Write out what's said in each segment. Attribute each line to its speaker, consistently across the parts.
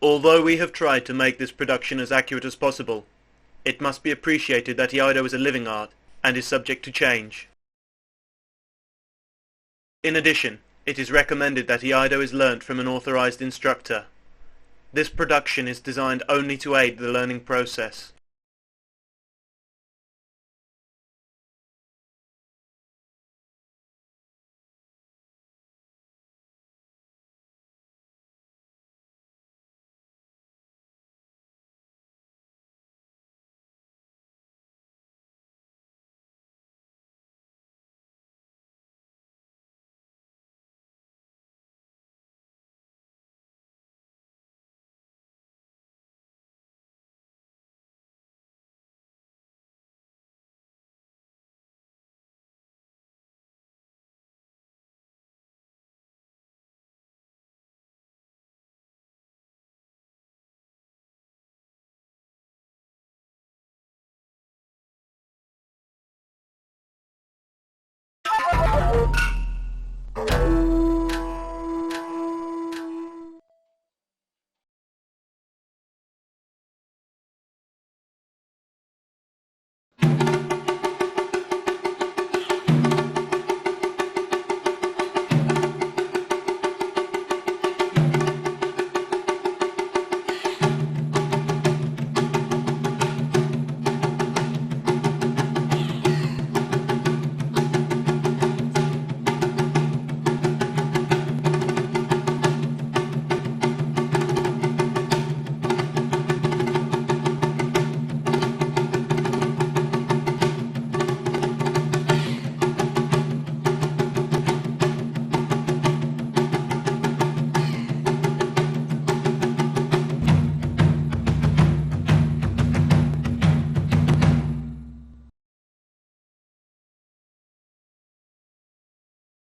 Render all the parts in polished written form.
Speaker 1: Although we have tried to make this production as accurate as possible, it must be appreciated that Iaido is a living art and is subject to change. In addition, it is recommended that Iaido is learnt from an authorized instructor. This production is designed only to aid the learning process.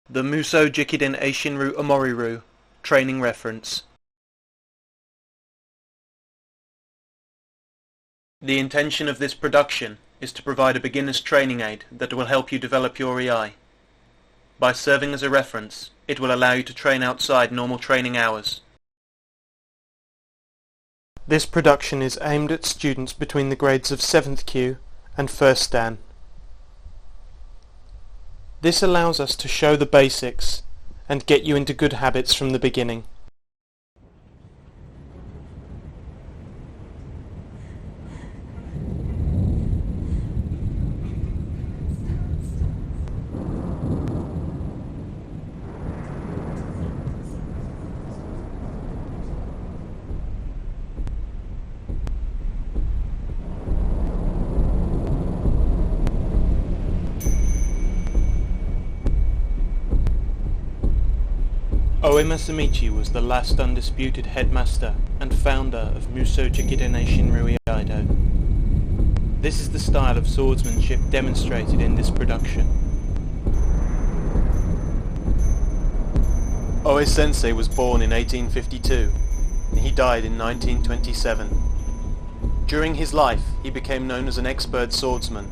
Speaker 1: The Muso Jikiden Eishin Omri training reference. The intention of this production is to provide a beginner's training aid that will help you develop your EI. By serving as a reference, it will allow you to train outside normal training hours. This production is aimed at students between the grades of 7th Q and 1st Dan. This allows us to show the basics and get you into good habits from the beginning. Oe was the last undisputed headmaster and founder of Muso Jikiden Eishin Iaido. This is the style of swordsmanship demonstrated in this production. Oe-sensei was born in 1852, and he died in 1927. During his life, he became known as an expert swordsman,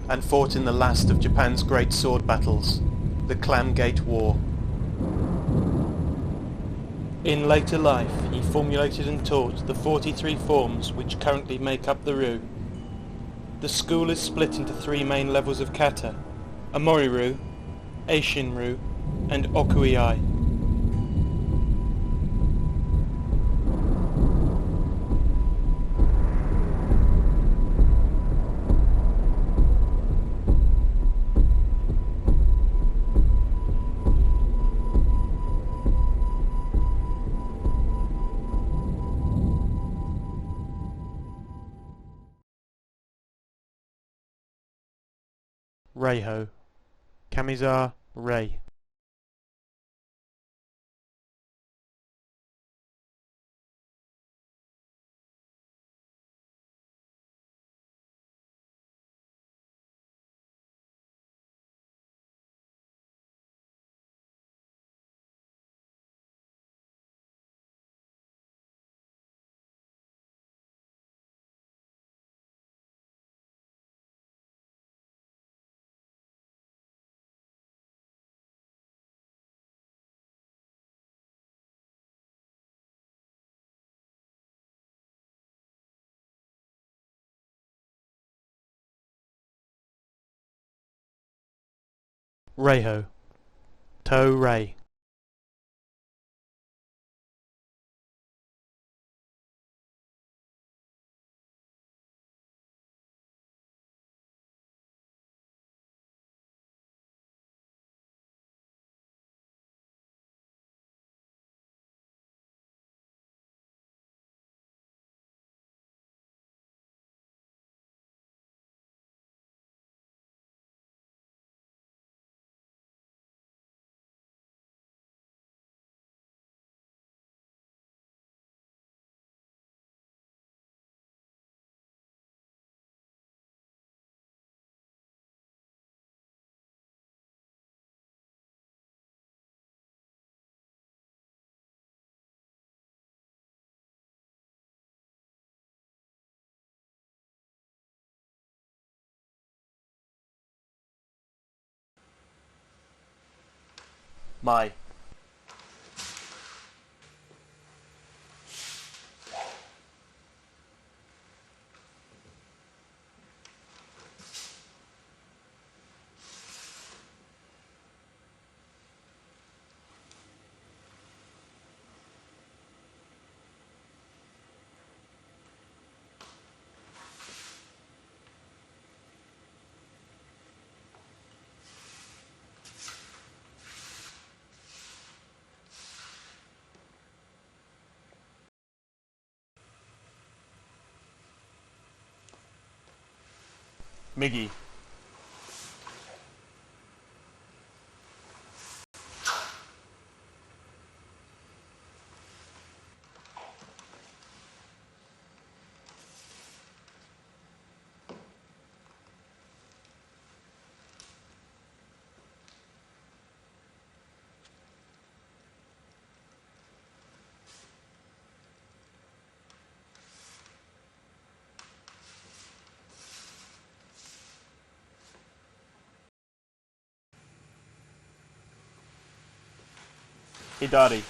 Speaker 1: and fought in the last of Japan's great sword battles, the Clam Gate War. In later life, he formulated and taught the 43 forms which currently make up the Ryu. The school is split into 3 main levels of kata: Omri Ryu, Eishin Ryu, and Okuiai. Reiho, Kamiza Rei. Reiho. To Rei. Mai. Miggy. Hidari.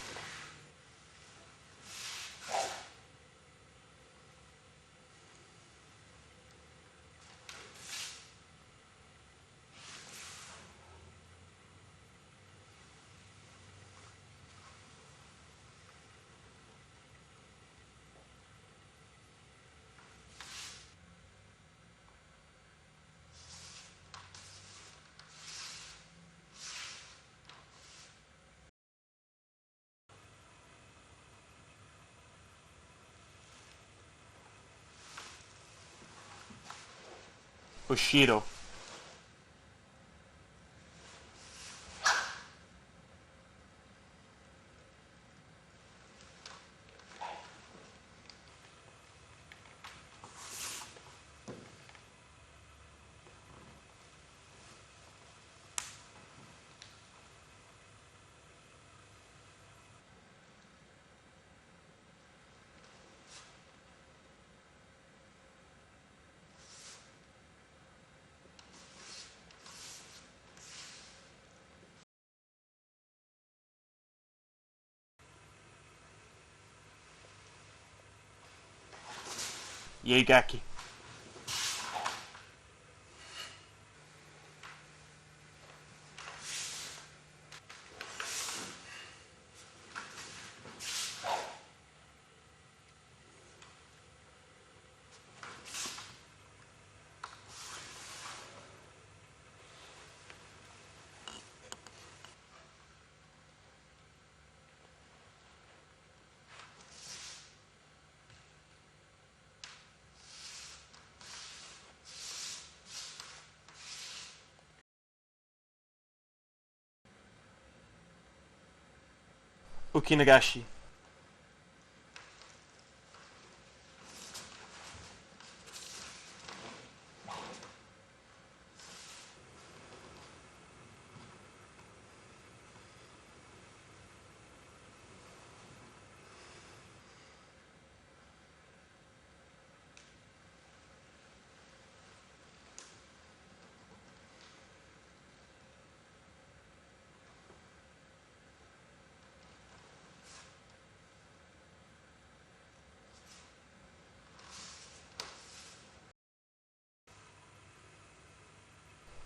Speaker 1: Oshiro. Yeigaki. Ukinagashi.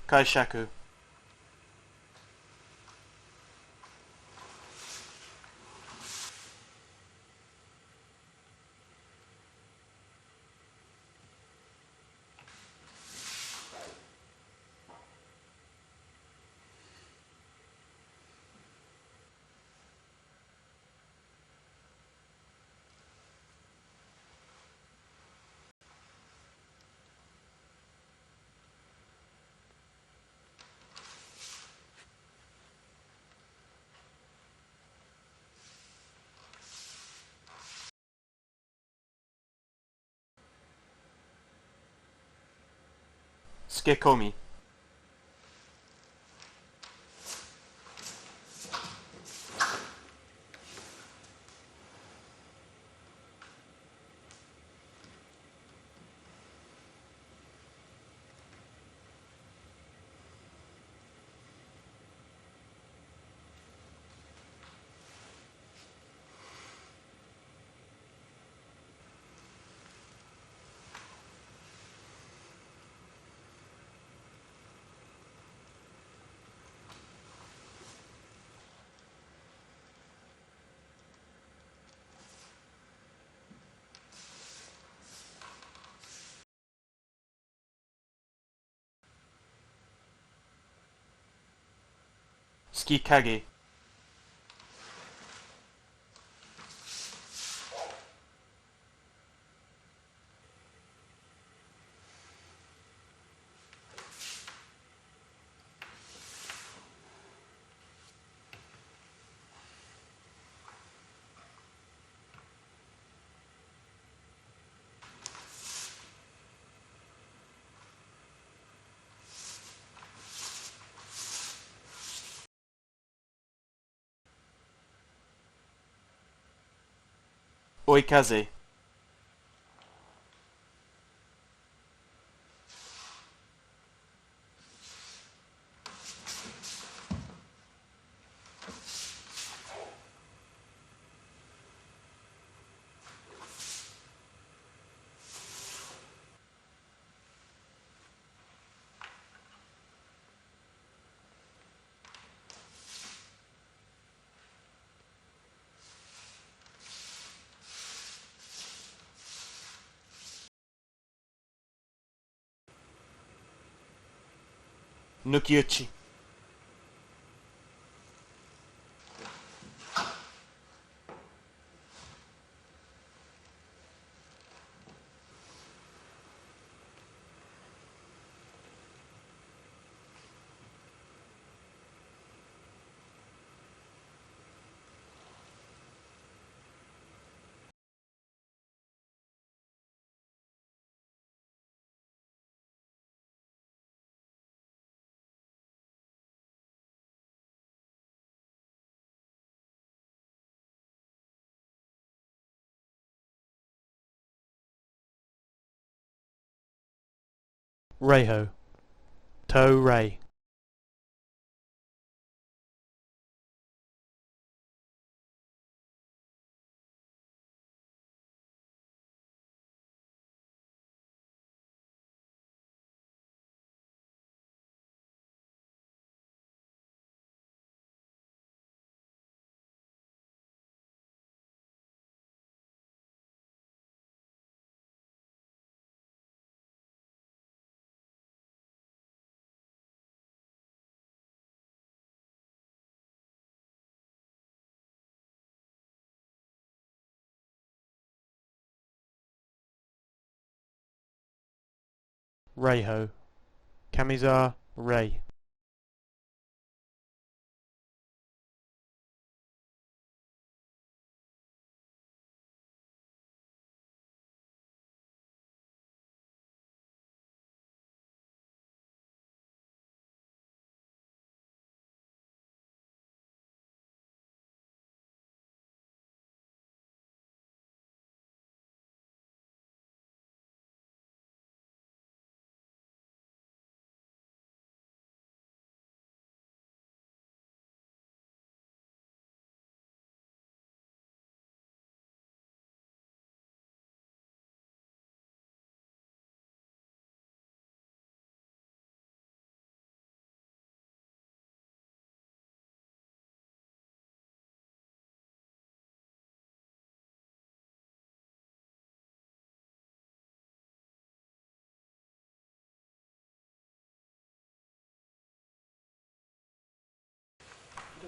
Speaker 1: Kaishaku. Tsukekomi. Tsukikage. Oikaze. Nukiuchi. Reiho. To Rei. Reiho. Kamiza Rei.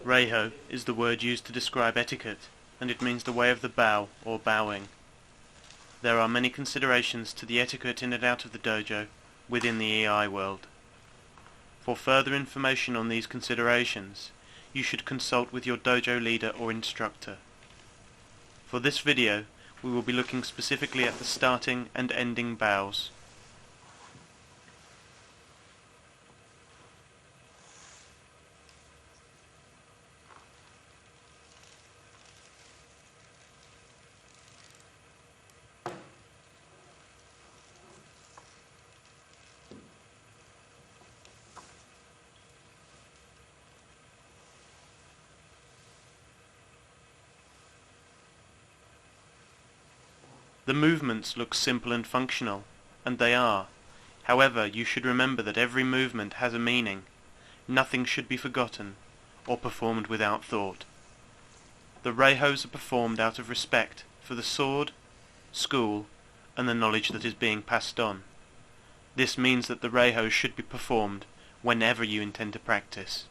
Speaker 1: Reiho is the word used to describe etiquette, and it means the way of the bow or bowing. There are many considerations to the etiquette in and out of the dojo within the EI world. For further information on these considerations, you should consult with your dojo leader or instructor. For this video, we will be looking specifically at the starting and ending bows. The movements look simple and functional, and they are. However, you should remember that every movement has a meaning. Nothing should be forgotten, or performed without thought. The reihos are performed out of respect for the sword, school, and the knowledge that is being passed on. This means that the reihos should be performed whenever you intend to practice.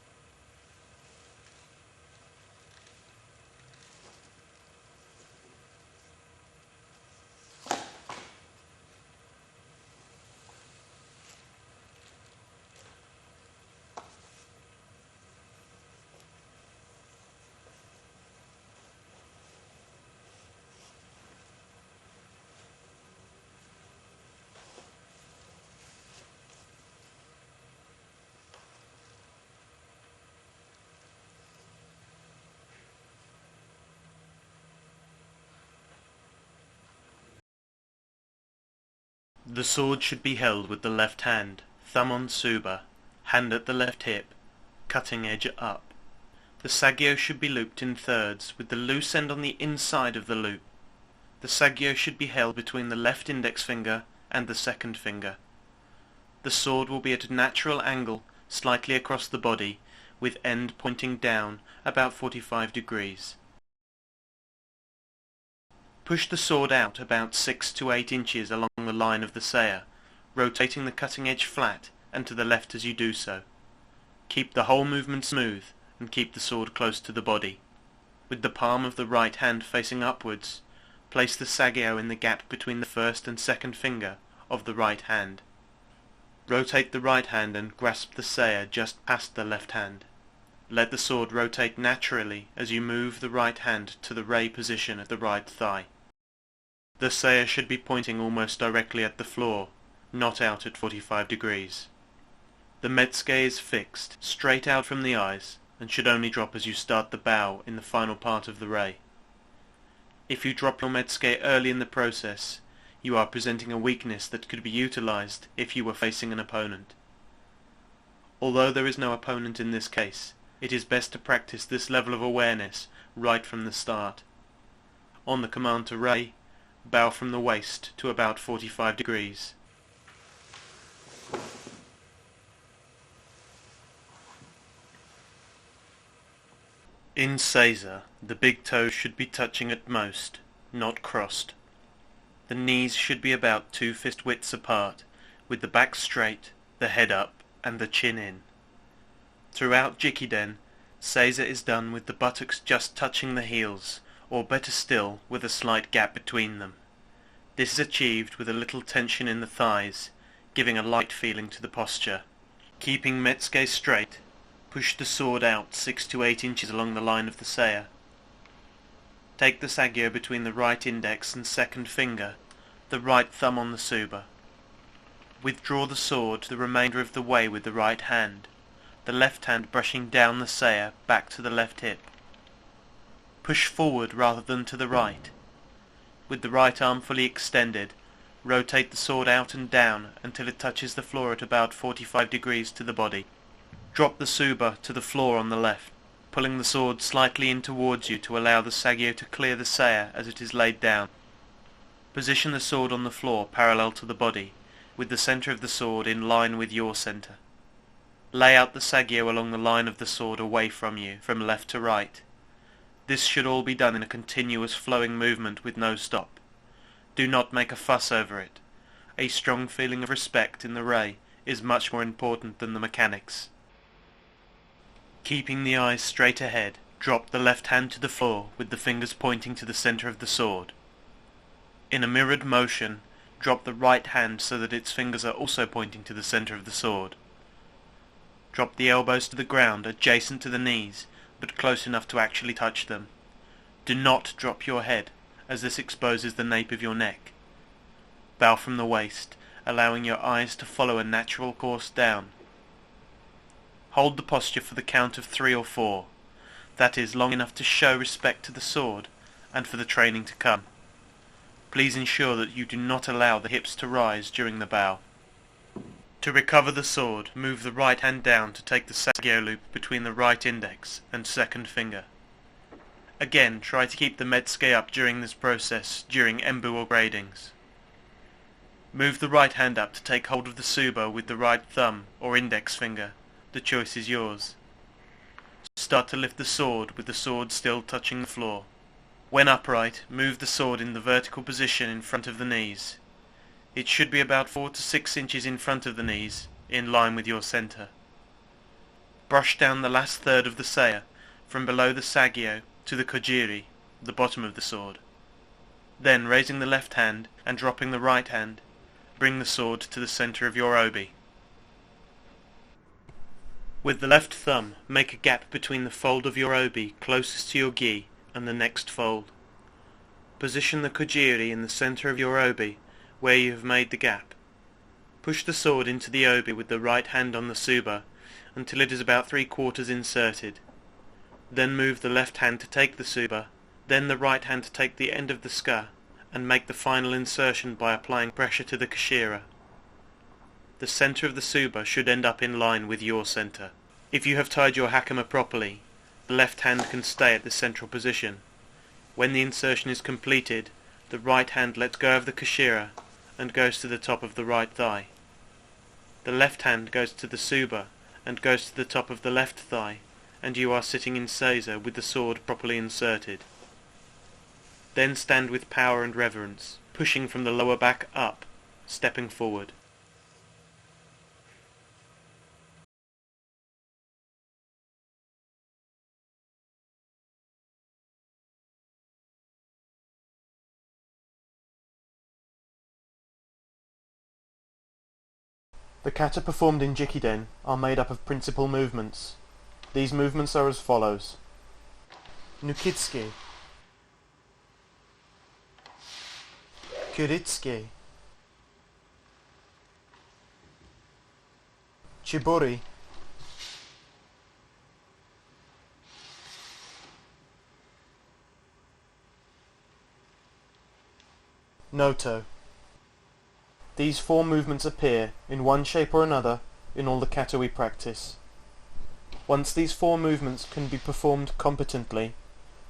Speaker 1: The sword should be held with the left hand, thumb on tsuba, hand at the left hip, cutting edge up. The sagyo should be looped in thirds, with the loose end on the inside of the loop. The sagyo should be held between the left index finger and the second finger. The sword will be at a natural angle, slightly across the body, with end pointing down about 45 degrees. Push the sword out about 6 to 8 inches along the line of the saya, rotating the cutting edge flat and to the left as you do so. Keep the whole movement smooth and keep the sword close to the body. With the palm of the right hand facing upwards, place the sagyo in the gap between the first and second finger of the right hand. Rotate the right hand and grasp the saya just past the left hand. Let the sword rotate naturally as you move the right hand to the rei position at the right thigh. The saya should be pointing almost directly at the floor, not out at 45 degrees. The metsuke is fixed, straight out from the eyes, and should only drop as you start the bow in the final part of the rei. If you drop your metsuke early in the process, you are presenting a weakness that could be utilized if you were facing an opponent. Although there is no opponent in this case, it is best to practice this level of awareness right from the start. On the command to rei, bow from the waist to about 45 degrees. In seiza, the big toes should be touching at most, not crossed. The knees should be about 2 fist widths apart, with the back straight, the head up, and the chin in. Throughout Jikiden, seiza is done with the buttocks just touching the heels, or better still, with a slight gap between them. This is achieved with a little tension in the thighs, giving a light feeling to the posture. Keeping metsuke straight, push the sword out 6 to 8 inches along the line of the saya. Take the sagyo between the right index and second finger, the right thumb on the tsuba. Withdraw the sword the remainder of the way with the right hand, the left hand brushing down the saya back to the left hip. Push forward rather than to the right. With the right arm fully extended, rotate the sword out and down until it touches the floor at about 45 degrees to the body. Drop the tsuba to the floor on the left, pulling the sword slightly in towards you to allow the sagyo to clear the saya as it is laid down. Position the sword on the floor parallel to the body, with the center of the sword in line with your center. Lay out the sagyo along the line of the sword away from you, from left to right. This should all be done in a continuous flowing movement with no stop. Do not make a fuss over it. A strong feeling of respect in the rei is much more important than the mechanics. Keeping the eyes straight ahead, drop the left hand to the floor with the fingers pointing to the center of the sword. In a mirrored motion, drop the right hand so that its fingers are also pointing to the center of the sword. Drop the elbows to the ground adjacent to the knees, but close enough to actually touch them. Do not drop your head, as this exposes the nape of your neck. Bow from the waist, allowing your eyes to follow a natural course down. Hold the posture for the count of 3 or 4, that is, long enough to show respect to the sword, and for the training to come. Please ensure that you do not allow the hips to rise during the bow. To recover the sword, move the right hand down to take the sagyo loop between the right index and second finger. Again, try to keep the metsuke up during this process, during embu or gradings. Move the right hand up to take hold of the tsuba with the right thumb or index finger. The choice is yours. Start to lift the sword with the sword still touching the floor. When upright, move the sword in the vertical position in front of the knees. It should be about 4 to 6 inches in front of the knees, in line with your center. Brush down the last third of the saya, from below the sagyo to the kojiri, the bottom of the sword. Then, raising the left hand and dropping the right hand, bring the sword to the center of your obi. With the left thumb, make a gap between the fold of your obi closest to your gi and the next fold. Position the kojiri in the center of your obi, where you have made the gap. Push the sword into the obi with the right hand on the tsuba until it is about 3/4 inserted. Then move the left hand to take the tsuba, then the right hand to take the end of the ska, and make the final insertion by applying pressure to the kashira. The center of the tsuba should end up in line with your center. If you have tied your hakama properly, the left hand can stay at the central position. When the insertion is completed, the right hand lets go of the kashira and goes to the top of the right thigh. The left hand goes to the tsuba and goes to the top of the left thigh, and you are sitting in seiza with the sword properly inserted. Then stand with power and reverence, pushing from the lower back up, stepping forward.
Speaker 2: The kata performed in Jikiden are made up of principal movements. These movements are as follows. Nukitsuki, Kuritsuki, Chibori, Noto. These 4 movements appear, in one shape or another, in all the kata we practice. Once these 4 movements can be performed competently,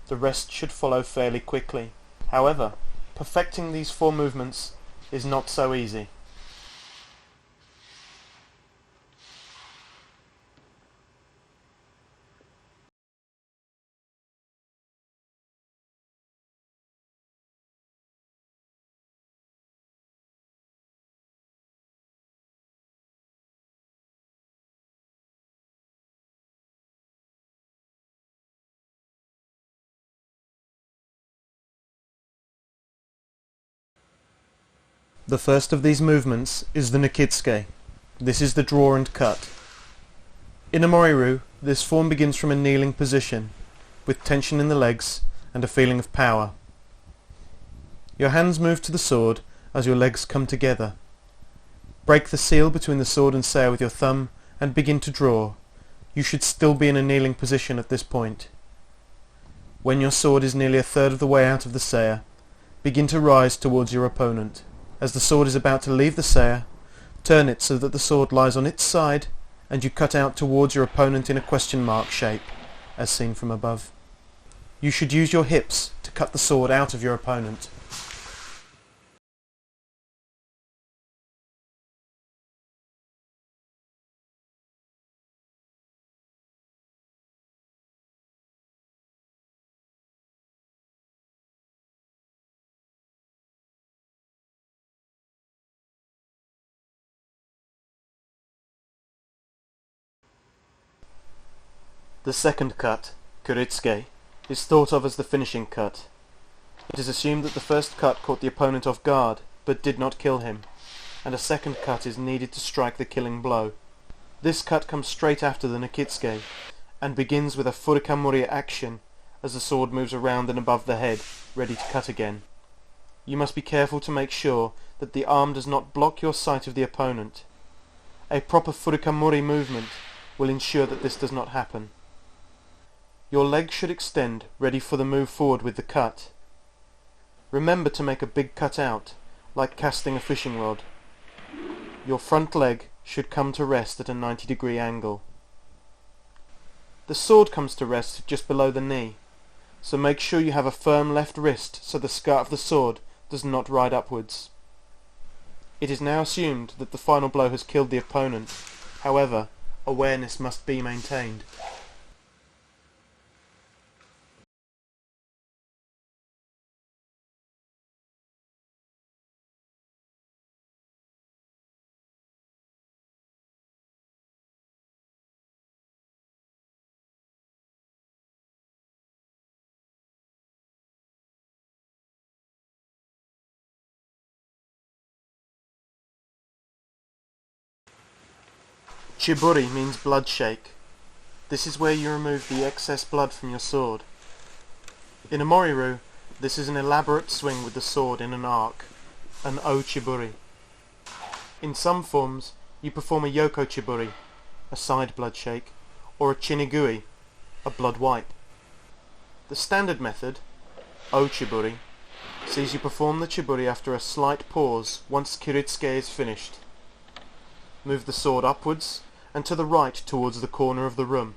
Speaker 2: the rest should follow fairly quickly. However, perfecting these 4 movements is not so easy. The first of these movements is the Nukitsuke. This is the draw and cut. In a Moriru, this form begins from a kneeling position, with tension in the legs and a feeling of power. Your hands move to the sword as your legs come together. Break the seal between the sword and saya with your thumb and begin to draw. You should still be in a kneeling position at this point. When your sword is nearly a third of the way out of the saya, begin to rise towards your opponent. As the sword is about to leave the saya, turn it so that the sword lies on its side and you cut out towards your opponent in a question mark shape, as seen from above. You should use your hips to cut the sword out of your opponent. The second cut, Kuritsuke, is thought of as the finishing cut. It is assumed that the first cut caught the opponent off guard, but did not kill him, and a second cut is needed to strike the killing blow. This cut comes straight after the Nukitsuke, and begins with a Furukamori action as the sword moves around and above the head, ready to cut again. You must be careful to make sure that the arm does not block your sight of the opponent. A proper Furukamori movement will ensure that this does not happen. Your legs should extend, ready for the move forward with the cut. Remember to make a big cut out, like casting a fishing rod. Your front leg should come to rest at a 90-degree angle. The sword comes to rest just below the knee, so make sure you have a firm left wrist so the skirt of the sword does not ride upwards. It is now assumed that the final blow has killed the opponent. However, awareness must be maintained. Chiburi means blood shake. This is where you remove the excess blood from your sword. In a Moriru, this is an elaborate swing with the sword in an arc, an O-chiburi. In some forms, you perform a Yoko chiburi, a side blood shake, or a chinigui, a blood wipe. The standard method, O-chiburi, sees you perform the chiburi after a slight pause once kiritsuke is finished. Move the sword upwards and to the right towards the corner of the room.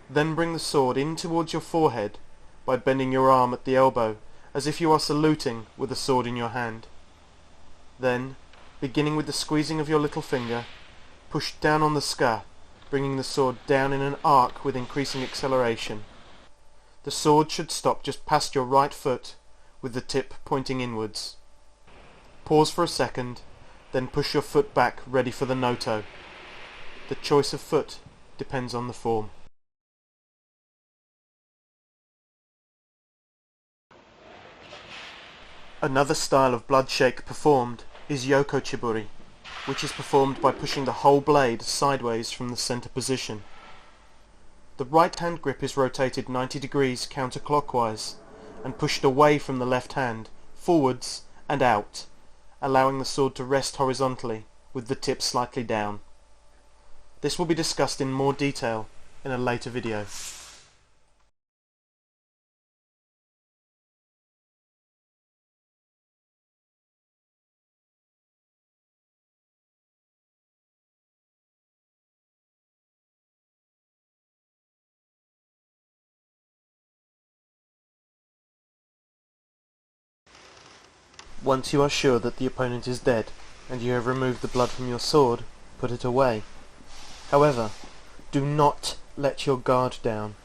Speaker 2: Then bring the sword in towards your forehead by bending your arm at the elbow as if you are saluting with the sword in your hand. Then, beginning with the squeezing of your little finger, push down on the ska, bringing the sword down in an arc with increasing acceleration. The sword should stop just past your right foot, with the tip pointing inwards. Pause for a second, then push your foot back ready for the noto. The choice of foot depends on the form. Another style of blood shake performed is Yoko chiburi, which is performed by pushing the whole blade sideways from the center position. The right hand grip is rotated 90 degrees counterclockwise and pushed away from the left hand, forwards and out, allowing the sword to rest horizontally with the tip slightly down. This will be discussed in more detail in a later video. Once you are sure that the opponent is dead, and you have removed the blood from your sword, put it away. However, do not let your guard down.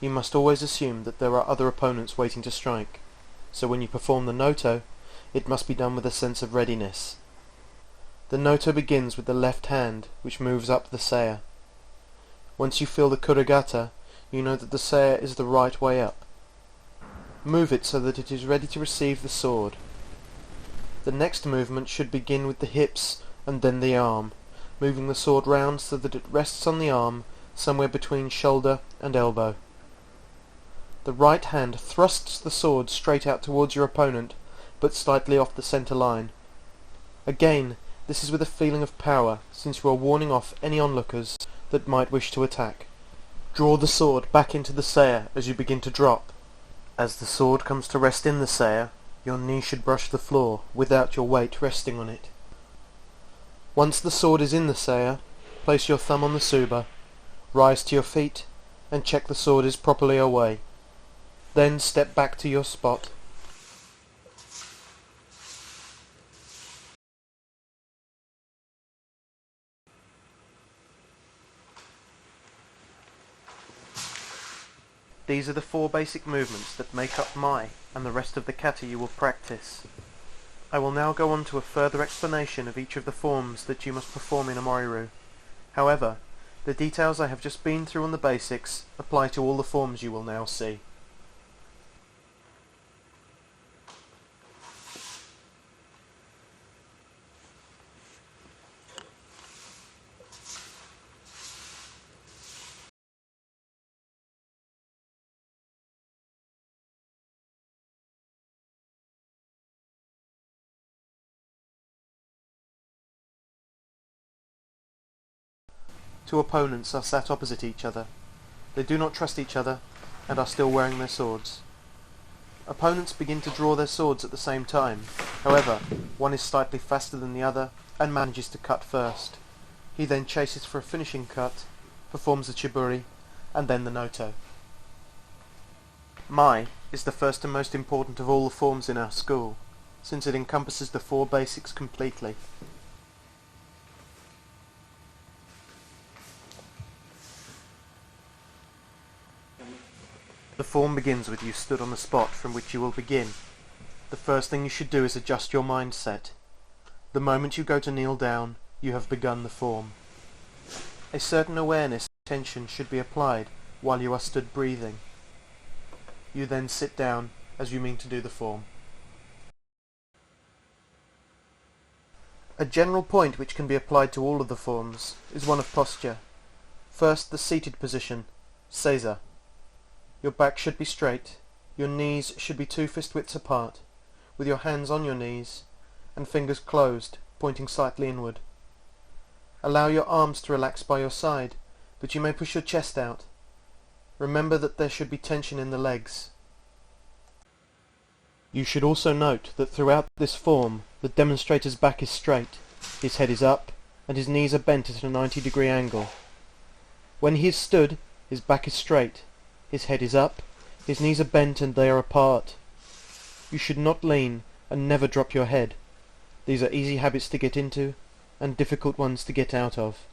Speaker 2: You must always assume that there are other opponents waiting to strike, so when you perform the noto, it must be done with a sense of readiness. The noto begins with the left hand, which moves up the saya. Once you feel the kurigata, you know that the saya is the right way up. Move it so that it is ready to receive the sword. The next movement should begin with the hips and then the arm, moving the sword round so that it rests on the arm somewhere between shoulder and elbow. The right hand thrusts the sword straight out towards your opponent, but slightly off the center line. Again, this is with a feeling of power, since you are warning off any onlookers that might wish to attack. Draw the sword back into the saya as you begin to drop. As the sword comes to rest in the saya, your knee should brush the floor without your weight resting on it. Once the sword is in the saya, place your thumb on the tsuba, rise to your feet, and check the sword is properly away. Then step back to your spot. These are the 4 basic movements that make up my and the rest of the kata you will practice. I will now go on to a further explanation of each of the forms that you must perform in a Moriru. However, the details I have just been through on the basics apply to all the forms you will now see. Two opponents are sat opposite each other. They do not trust each other and are still wearing their swords. Opponents begin to draw their swords at the same time. However, one is slightly faster than the other and manages to cut first. He then chases for a finishing cut, performs the chiburi, and then the noto. Mai is the first and most important of all the forms in our school, since it encompasses the four basics completely. The form begins with you stood on the spot from which you will begin. The first thing you should do is adjust your mindset. The moment you go to kneel down, you have begun the form. A certain awareness and tension should be applied while you are stood breathing. You then sit down as you mean to do the form. A general point which can be applied to all of the forms is one of posture. First, the seated position, seiza. Your back should be straight, your knees should be 2 fist widths apart, with your hands on your knees, and fingers closed, pointing slightly inward. Allow your arms to relax by your side, but you may push your chest out. Remember that there should be tension in the legs. You should also note that throughout this form, the demonstrator's back is straight, his head is up, and his knees are bent at a 90-degree angle. When he is stood, his back is straight, his head is up, his knees are bent and they are apart. You should not lean and never drop your head. These are easy habits to get into and difficult ones to get out of.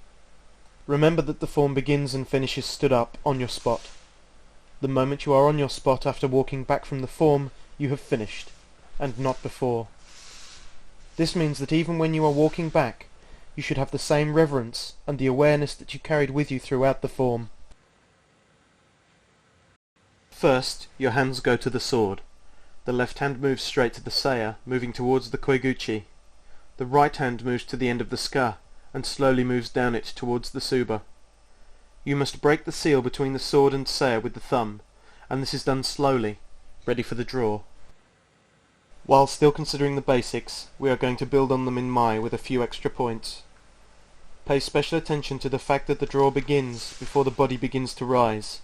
Speaker 2: Remember that the form begins and finishes stood up on your spot. The moment you are on your spot after walking back from the form, you have finished, and not before. This means that even when you are walking back, you should have the same reverence and the awareness that you carried with you throughout the form. First, your hands go to the sword. The left hand moves straight to the saya, moving towards the koiguchi. The right hand moves to the end of the ska, and slowly moves down it towards the suba. You must break the seal between the sword and saya with the thumb, and this is done slowly, ready for the draw. While still considering the basics, we are going to build on them in Mai with a few extra points. Pay special attention to the fact that the draw begins before the body begins to rise.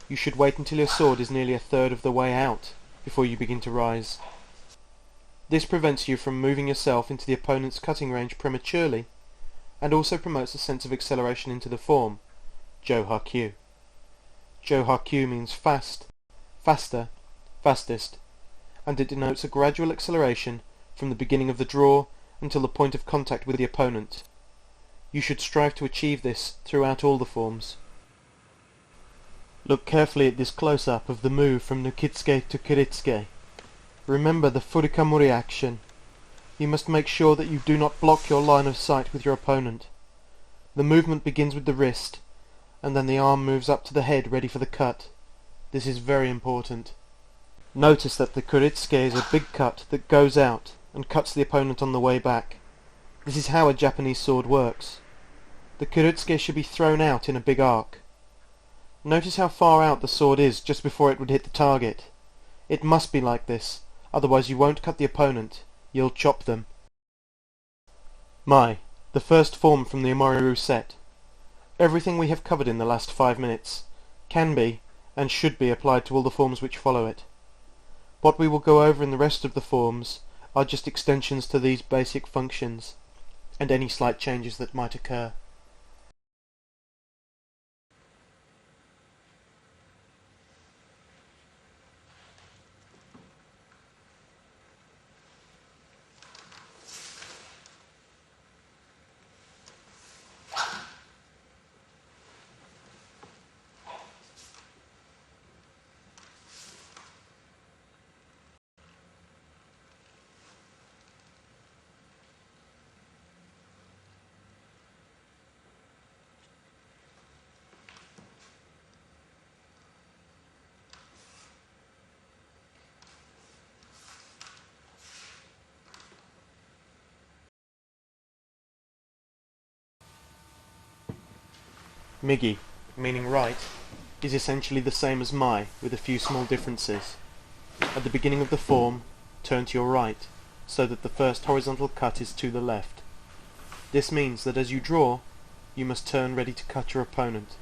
Speaker 2: You should wait until your sword is nearly a third of the way out before you begin to rise. This prevents you from moving yourself into the opponent's cutting range prematurely, and also promotes a sense of acceleration into the form, Jo-Ha-Kyu. Jo-Ha-Kyu means fast, faster, fastest, and it denotes a gradual acceleration from the beginning of the draw until the point of contact with the opponent. You should strive to achieve this throughout all the forms. Look carefully at this close-up of the move from Nukitsuke to Kiritsuke. Remember the Furikamuri action. You must make sure that you do not block your line of sight with your opponent. The movement begins with the wrist, and then the arm moves up to the head ready for the cut. This is very important. Notice that the Kiritsuke is a big cut that goes out and cuts the opponent on the way back. This is how a Japanese sword works. The Kiritsuke should be thrown out in a big arc. Notice how far out the sword is just before it would hit the target. It must be like this, otherwise you won't cut the opponent, you'll chop them. Mai, the first form from the Omri set. Everything we have covered in the last 5 minutes can be and should be applied to all the forms which follow it. What we will go over in the rest of the forms are just extensions to these basic functions, and any slight changes that might occur. Migi, meaning right, is essentially the same as Mai, with a few small differences. At the beginning of the form, turn to your right, so that the first horizontal cut is to the left. This means that as you draw, you must turn ready to cut your opponent.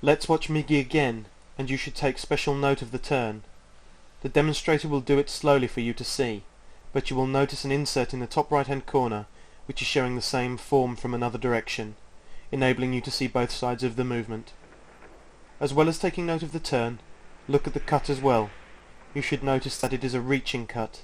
Speaker 2: Let's watch Migi again, and you should take special note of the turn. The demonstrator will do it slowly for you to see, but you will notice an insert in the top right hand corner which is showing the same form from another direction, enabling you to see both sides of the movement. As well as taking note of the turn, look at the cut as well. You should notice that it is a reaching cut.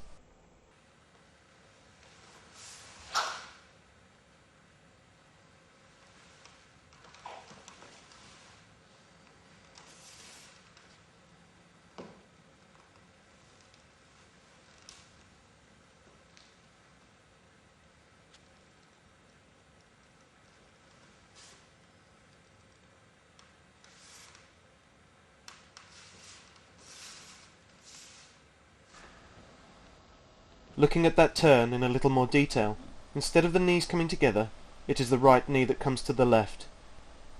Speaker 2: Looking at that turn in a little more detail, instead of the knees coming together, it is the right knee that comes to the left.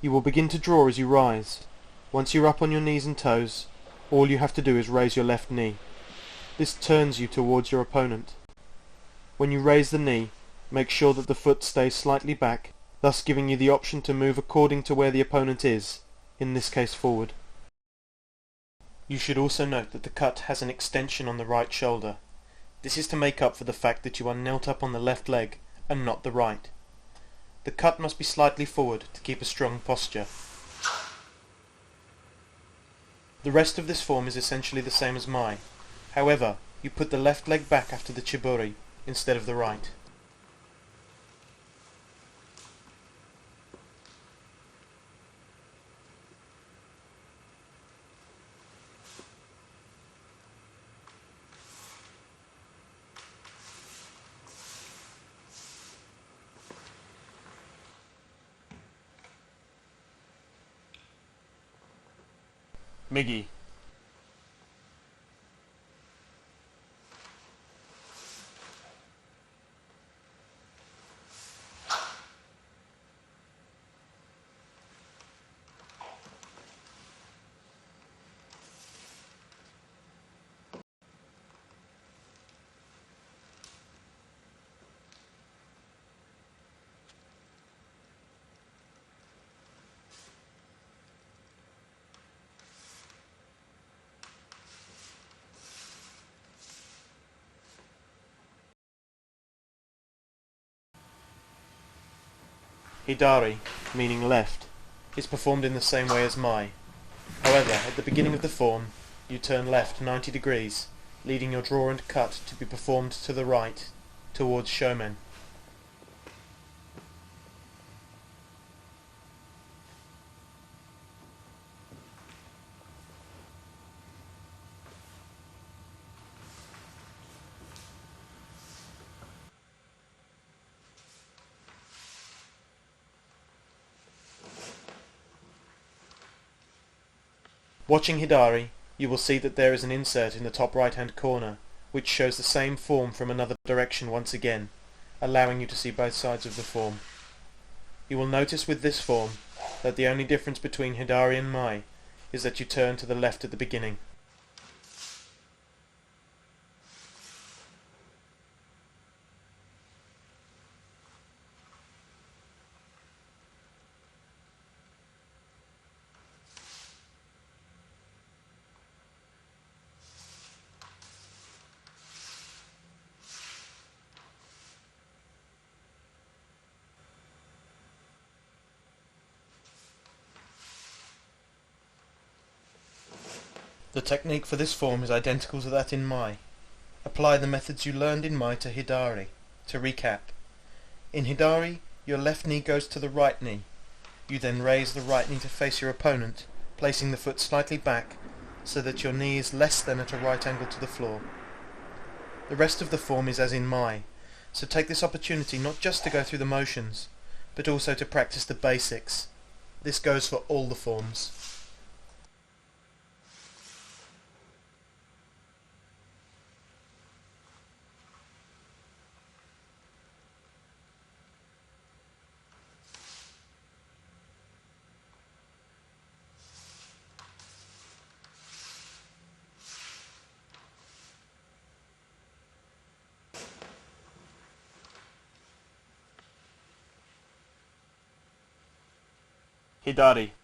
Speaker 2: You will begin to draw as you rise. Once you're up on your knees and toes, all you have to do is raise your left knee. This turns you towards your opponent. When you raise the knee, make sure that the foot stays slightly back, thus giving you the option to move according to where the opponent is, in this case forward. You should also note that the cut has an extension on the right shoulder. This is to make up for the fact that you are knelt up on the left leg and not the right. The cut must be slightly forward to keep a strong posture. The rest of this form is essentially the same as mine. However, you put the left leg back after the chiburi instead of the right. Migi. Hidari, meaning left, is performed in the same way as Mai. However, at the beginning of the form, you turn left 90 degrees, leading your draw and cut to be performed to the right, towards Shomen. Watching Hidari, you will see that there is an insert in the top right hand corner, which shows the same form from another direction once again, allowing you to see both sides of the form. You will notice with this form that the only difference between Hidari and Mai is that you turn to the left at the beginning. The technique for this form is identical to that in Mai. Apply the methods you learned in Mai to Hidari. To recap, in Hidari, your left knee goes to the right knee. You then raise the right knee to face your opponent, placing the foot slightly back so that your knee is less than at a right angle to the floor. The rest of the form is as in Mai, so take this opportunity not just to go through the motions, but also to practice the basics. This goes for all the forms. Hidari.